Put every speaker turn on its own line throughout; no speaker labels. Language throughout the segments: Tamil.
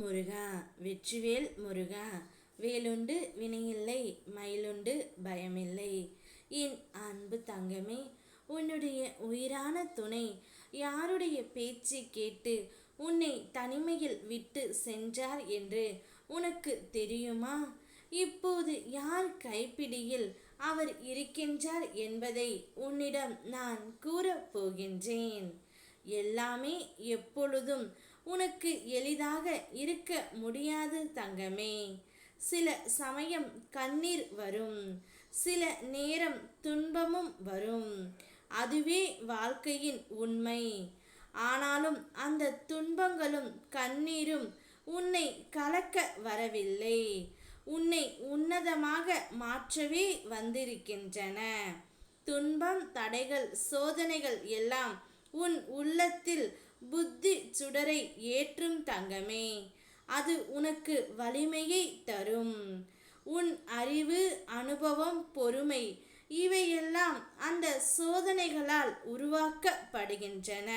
முருகா வெற்றிவேல் முருகா. வேலுண்டு வினையில்லை, மயிலுண்டு பயமில்லை. என் அன்பு தங்கமே, உன்னுடைய உயிரான துணை யாருடைய பேச்சு கேட்டு உன்னை தனிமையில் விட்டு சென்றார் என்று உனக்கு தெரியுமா? இப்போது யார் கைப்பிடியில் அவர் இருக்கின்றார் என்பதை உன்னிடம் நான் கூறப் போகின்றேன். எல்லாமே எப்பொழுதும் உனக்கு எளிதாக இருக்க முடியாது தங்கமே. சில சமயம் கண்ணீர் வரும், சில நேரம் துன்பமும் வரும். அதுவே வாழ்க்கையின் உண்மை. ஆனாலும் அந்த துன்பங்களும் கண்ணீரும் உன்னை கலக்க வரவில்லை, உன்னை உன்னதமாக மாற்றவே வந்திருக்கின்றன. துன்பம், தடைகள், சோதனைகள் எல்லாம் உன் உள்ளத்தில் புத்தி சுடரை ஏற்றும் தங்கமே. அது உனக்கு வலிமையை தரும். உன் அறிவு, அனுபவம், பொறுமை இவையெல்லாம் அந்த சோதனைகளால் உருவாக்கப்படுகின்றன.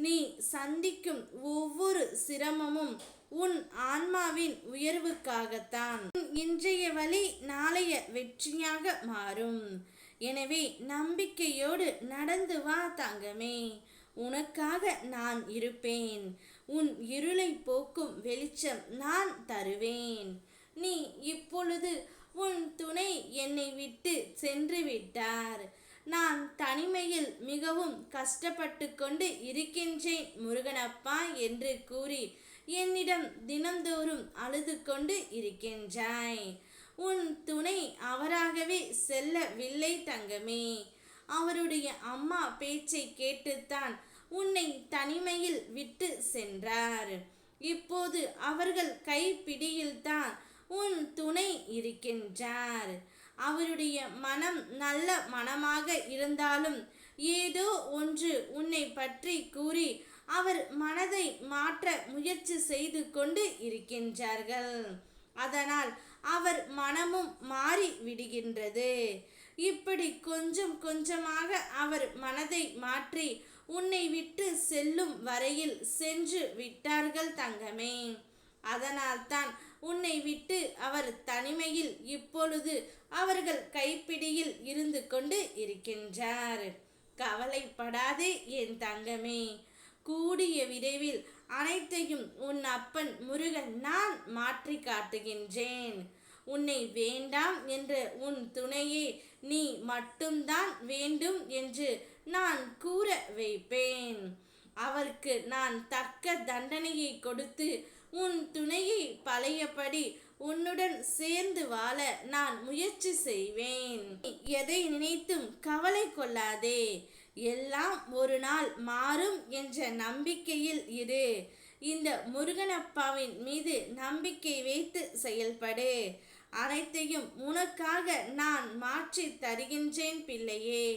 நீ சந்திக்கும் ஒவ்வொரு சிரமமும் உன் ஆன்மாவின் உயர்வுக்காகத்தான். இன்றைய வழி நாளைய வெற்றியாக மாறும். எனவே நம்பிக்கையோடு நடந்து வா தங்கமே. உனக்காக நான் இருப்பேன். உன் இருளை போக்கும் வெளிச்சம் நான் தருவேன். நீ இப்பொழுது உன் துணை என்னை விட்டு சென்று விட்டார். நான் தனிமையில் மிகவும் கஷ்டப்பட்டு கொண்டு இருக்கின்றேன் முருகனப்பா என்று கூறி என்னிடம் தினந்தோறும் அழுது கொண்டு இருக்கின்றாய். உன் துணை அவராகவே செல்லவில்லை தங்கமே. அவருடைய அம்மா பேச்சை கேட்டுத்தான் உன்னை தனிமையில் விட்டு சென்றார். இப்போது அவர்கள் கைப்பிடியில்தான் உன் துணை இருக்கின்றார். அவருடைய மனம் நல்ல மனமாக இருந்தாலும் ஏதோ ஒன்று உன்னை பற்றி கூறி அவர் மனதை மாற்ற முயற்சி செய்து கொண்டு இருக்கின்றார்கள். அதனால் அவர் மனமும் மாறி விடுகின்றது. இப்படி கொஞ்சம் கொஞ்சமாக அவர் மனதை மாற்றி உன்னை விட்டு செல்லும் வரையில் சென்று விட்டார்கள் தங்கமே. அதனால்தான் உன்னை விட்டு அவர் தனிமையில் இப்பொழுது அவர்கள் கைப்பிடியில் இருந்து கொண்டு இருக்கின்றார். கவலைப்படாதே என் தங்கமே. கூடிய விரைவில் அனைத்தையும் உன் அப்பன் முருகன் நான் மாற்றி காட்டுகின்றேன். உன்னை வேண்டாம் என்ற உன் துணையே நீ மட்டும்தான் வேண்டும் என்று நான் கூற வைப்பேன். அவருக்கு நான் தக்க தண்டனையை கொடுத்து உன் துணையை பழையபடி உன்னுடன் சேர்ந்து வாழ நான் முயற்சி செய்வேன். எதை நினைத்தும் கவலை கொள்ளாதே. எல்லாம் ஒரு நாள் மாறும் என்ற நம்பிக்கையில் இரு. இந்த முருகனப்பாவின் மீது நம்பிக்கை வைத்து செயல்படு. அனைத்தையும் உனக்காக நான் மாற்றி தருகின்றேன் பிள்ளையே.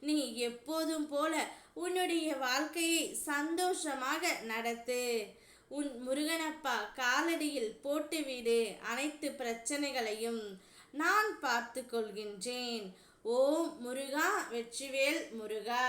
நீ எப்போதும் போல உன்னுடைய வாழ்க்கையை சந்தோஷமாக நடத்து. உன் முருகனப்பா காலடியில் போட்டுவிடு. அனைத்து பிரச்சனைகளையும் நான் பார்த்து கொள்கின்றேன். ஓம் முருகா வெற்றிவேல் முருகா.